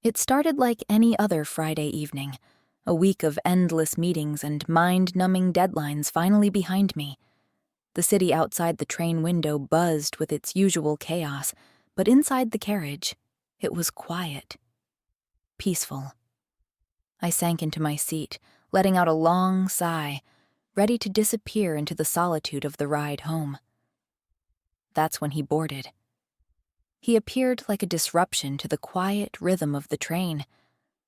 It started like any other Friday evening, a week of endless meetings and mind-numbing deadlines finally behind me. The city outside the train window buzzed with its usual chaos, but inside the carriage, it was quiet, peaceful. I sank into my seat, letting out a long sigh, ready to disappear into the solitude of the ride home. That's when he boarded. He appeared like a disruption to the quiet rhythm of the train,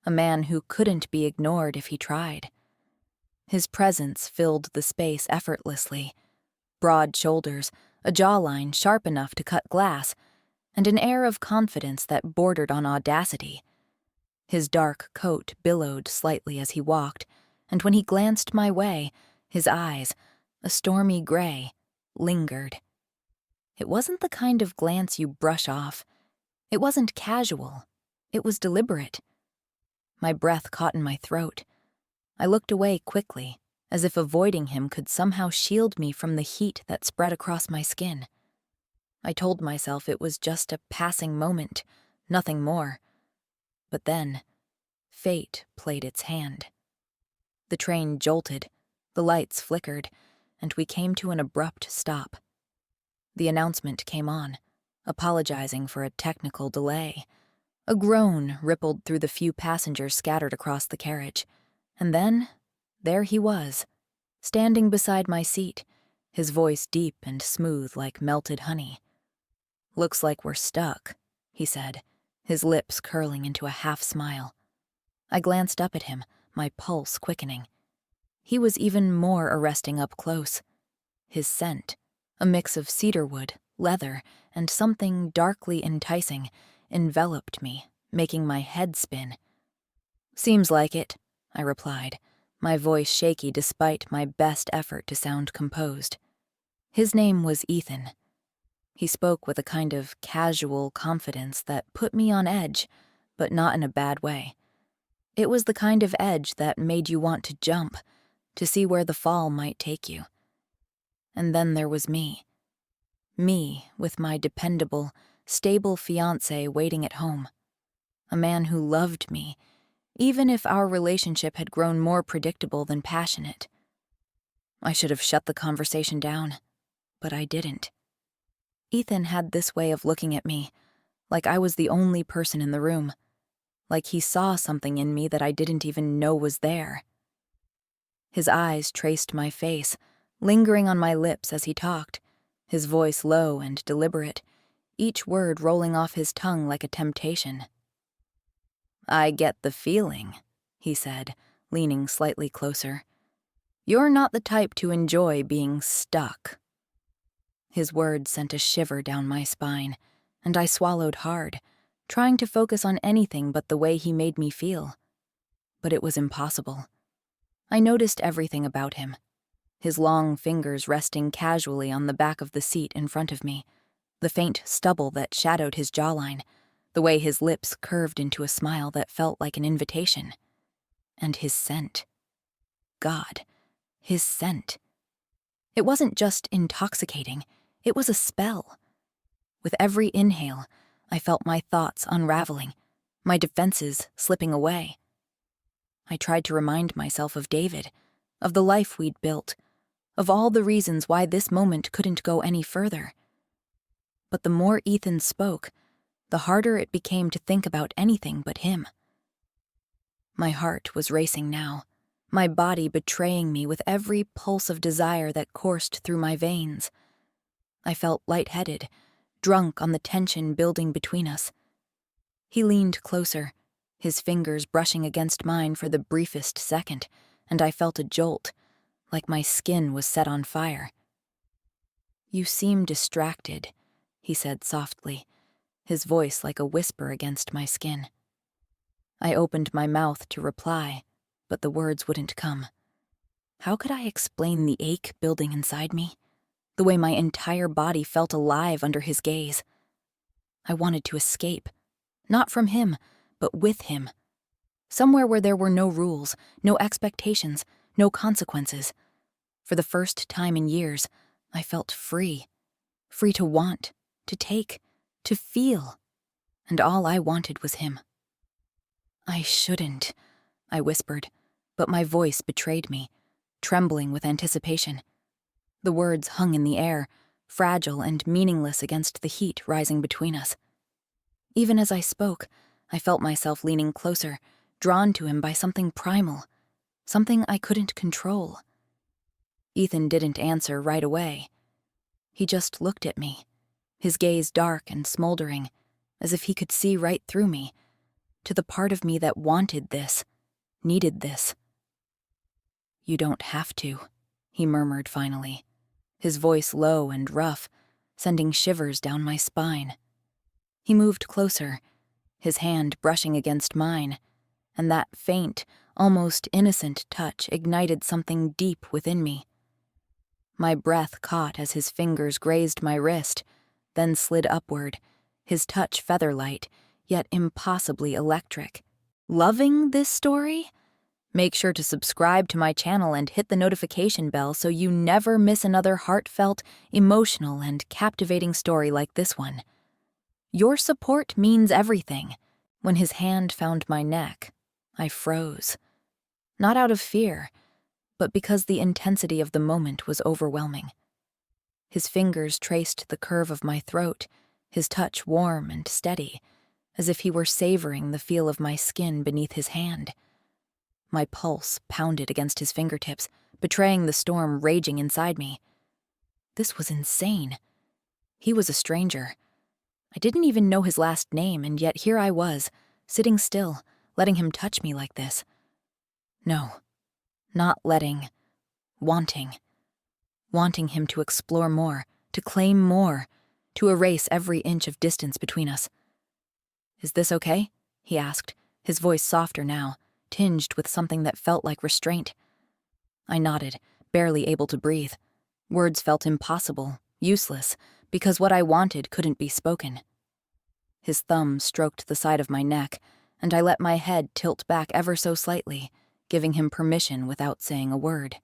a man who couldn't be ignored if he tried. His presence filled the space effortlessly. Broad shoulders, a jawline sharp enough to cut glass, and an air of confidence that bordered on audacity. His dark coat billowed slightly as he walked, and when he glanced my way, his eyes, a stormy gray, lingered. It wasn't the kind of glance you brush off. It wasn't casual. It was deliberate. My breath caught in my throat. I looked away quickly, as if avoiding him could somehow shield me from the heat that spread across my skin. I told myself it was just a passing moment, nothing more. But then, fate played its hand. The train jolted, the lights flickered, and we came to an abrupt stop. The announcement came on, apologizing for a technical delay. A groan rippled through the few passengers scattered across the carriage, and then, there he was, standing beside my seat, his voice deep and smooth like melted honey. "Looks like we're stuck," he said, his lips curling into a half-smile. I glanced up at him, my pulse quickening. He was even more arresting up close. His scent, a mix of cedarwood, leather, and something darkly enticing, enveloped me, making my head spin. "Seems like it," I replied, my voice shaky despite my best effort to sound composed. His name was Ethan. He spoke with a kind of casual confidence that put me on edge, but not in a bad way. It was the kind of edge that made you want to jump, to see where the fall might take you. And then there was me. Me with my dependable, stable fiancé waiting at home. A man who loved me, even if our relationship had grown more predictable than passionate. I should have shut the conversation down, but I didn't. Ethan had this way of looking at me, like I was the only person in the room, like he saw something in me that I didn't even know was there. His eyes traced my face, lingering on my lips as he talked, his voice low and deliberate, each word rolling off his tongue like a temptation. "I get the feeling," he said, leaning slightly closer. "You're not the type to enjoy being stuck." His words sent a shiver down my spine, and I swallowed hard, trying to focus on anything but the way he made me feel. But it was impossible. I noticed everything about him. His long fingers resting casually on the back of the seat in front of me, the faint stubble that shadowed his jawline, the way his lips curved into a smile that felt like an invitation. And his scent. God, his scent. It wasn't just intoxicating, it was a spell. With every inhale, I felt my thoughts unraveling, my defenses slipping away. I tried to remind myself of David, of the life we'd built, of all the reasons why this moment couldn't go any further. But the more Ethan spoke, the harder it became to think about anything but him. My heart was racing now, my body betraying me with every pulse of desire that coursed through my veins. I felt lightheaded, drunk on the tension building between us. He leaned closer, his fingers brushing against mine for the briefest second, and I felt a jolt, like my skin was set on fire. "You seem distracted," he said softly, his voice like a whisper against my skin. I opened my mouth to reply, but the words wouldn't come. How could I explain the ache building inside me? The way my entire body felt alive under his gaze. I wanted to escape, not from him, but with him. Somewhere where there were no rules, no expectations, no consequences. For the first time in years, I felt free. Free to want, to take, to feel. And all I wanted was him. I shouldn't, I whispered, but my voice betrayed me, trembling with anticipation. The words hung in the air, fragile and meaningless against the heat rising between us. Even as I spoke, I felt myself leaning closer, drawn to him by something primal, something I couldn't control. Ethan didn't answer right away. He just looked at me, his gaze dark and smoldering, as if he could see right through me, to the part of me that wanted this, needed this. "You don't have to," he murmured finally, his voice low and rough, sending shivers down my spine. He moved closer, his hand brushing against mine, and that faint, almost innocent touch ignited something deep within me. My breath caught as his fingers grazed my wrist, then slid upward, his touch feather-light, yet impossibly electric. Loving this story? Make sure to subscribe to my channel and hit the notification bell so you never miss another heartfelt, emotional, and captivating story like this one. Your support means everything. When his hand found my neck, I froze. Not out of fear, but because the intensity of the moment was overwhelming. His fingers traced the curve of my throat, his touch warm and steady, as if he were savoring the feel of my skin beneath his hand. My pulse pounded against his fingertips, betraying the storm raging inside me. This was insane. He was a stranger. I didn't even know his last name, and yet here I was, sitting still, letting him touch me like this. No, not letting, wanting. Wanting him to explore more, to claim more, to erase every inch of distance between us. "Is this okay?" he asked, his voice softer now, tinged with something that felt like restraint. I nodded, barely able to breathe. Words felt impossible, useless, because what I wanted couldn't be spoken. His thumb stroked the side of my neck, and I let my head tilt back ever so slightly, giving him permission without saying a word.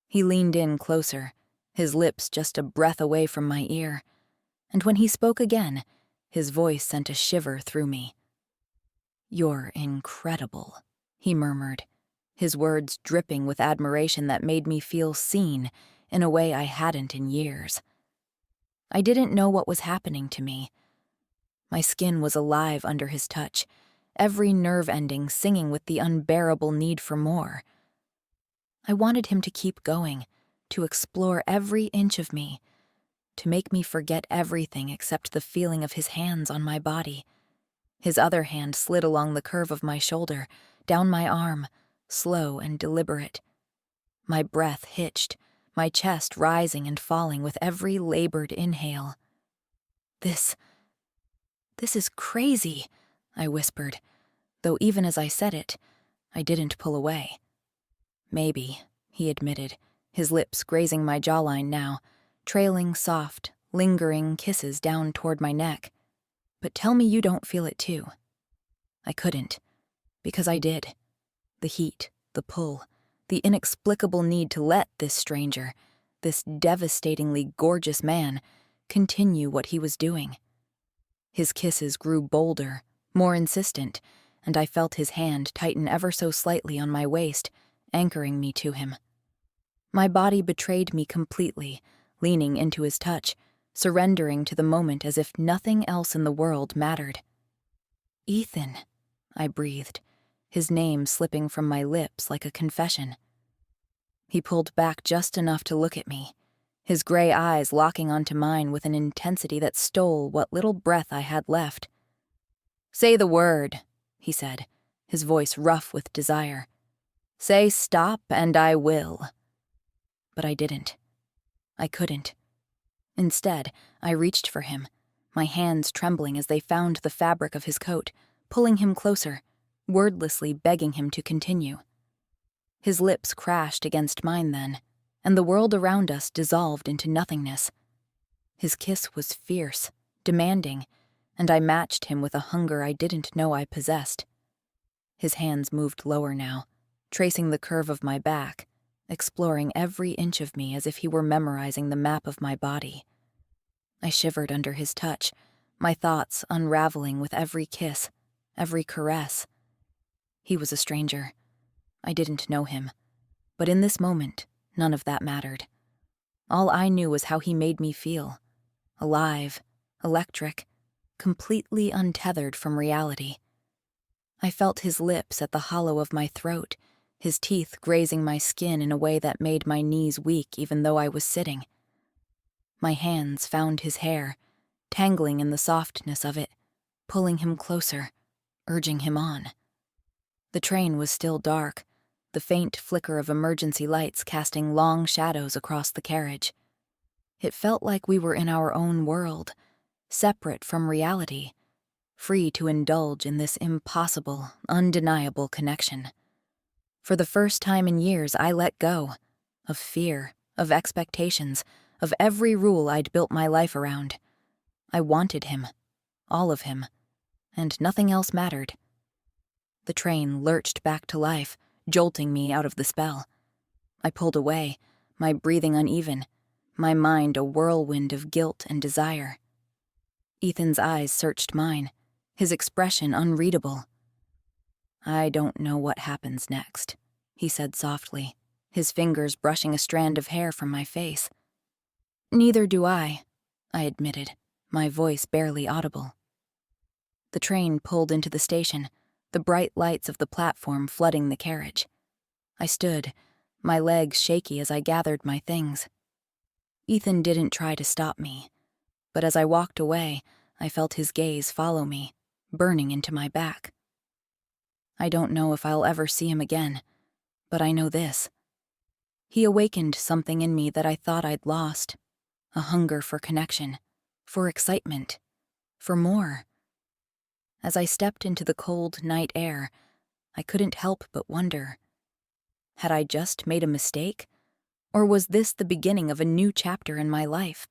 He leaned in closer, his lips just a breath away from my ear, and when he spoke again, his voice sent a shiver through me. "You're incredible," he murmured, his words dripping with admiration that made me feel seen in a way I hadn't in years. I didn't know what was happening to me. My skin was alive under his touch, every nerve ending singing with the unbearable need for more. I wanted him to keep going, to explore every inch of me, to make me forget everything except the feeling of his hands on my body. His other hand slid along the curve of my shoulder, down my arm, slow and deliberate. My breath hitched, my chest rising and falling with every labored inhale. This is crazy," I whispered, though even as I said it, I didn't pull away. "Maybe," he admitted, his lips grazing my jawline now, trailing soft, lingering kisses down toward my neck. "But tell me you don't feel it too." I couldn't, because I did. The heat, the pull, the inexplicable need to let this stranger, this devastatingly gorgeous man, continue what he was doing. His kisses grew bolder, more insistent, and I felt his hand tighten ever so slightly on my waist, anchoring me to him. My body betrayed me completely, leaning into his touch, surrendering to the moment as if nothing else in the world mattered. "Ethan," I breathed, his name slipping from my lips like a confession. He pulled back just enough to look at me, his gray eyes locking onto mine with an intensity that stole what little breath I had left. "Say the word," he said, his voice rough with desire. "Say stop and I will." But I didn't. I couldn't. Instead, I reached for him, my hands trembling as they found the fabric of his coat, pulling him closer, wordlessly begging him to continue. His lips crashed against mine then, and the world around us dissolved into nothingness. His kiss was fierce, demanding, and I matched him with a hunger I didn't know I possessed. His hands moved lower now, tracing the curve of my back, exploring every inch of me as if he were memorizing the map of my body. I shivered under his touch, my thoughts unraveling with every kiss, every caress. He was a stranger. I didn't know him. But in this moment, none of that mattered. All I knew was how he made me feel. Alive, electric, completely untethered from reality. I felt his lips at the hollow of my throat, his teeth grazing my skin in a way that made my knees weak even though I was sitting. My hands found his hair, tangling in the softness of it, pulling him closer, urging him on. The train was still dark, the faint flicker of emergency lights casting long shadows across the carriage. It felt like we were in our own world, separate from reality, free to indulge in this impossible, undeniable connection. For the first time in years, I let go of fear, of expectations, of every rule I'd built my life around. I wanted him, all of him, and nothing else mattered. The train lurched back to life, jolting me out of the spell. I pulled away, my breathing uneven, my mind a whirlwind of guilt and desire. Ethan's eyes searched mine, his expression unreadable. "I don't know what happens next," he said softly, his fingers brushing a strand of hair from my face. "Neither do I admitted, my voice barely audible. The train pulled into the station, the bright lights of the platform flooding the carriage. I stood, my legs shaky as I gathered my things. Ethan didn't try to stop me, but as I walked away, I felt his gaze follow me, burning into my back. I don't know if I'll ever see him again, but I know this. He awakened something in me that I thought I'd lost, a hunger for connection, for excitement, for more. As I stepped into the cold night air, I couldn't help but wonder, had I just made a mistake? Or was this the beginning of a new chapter in my life?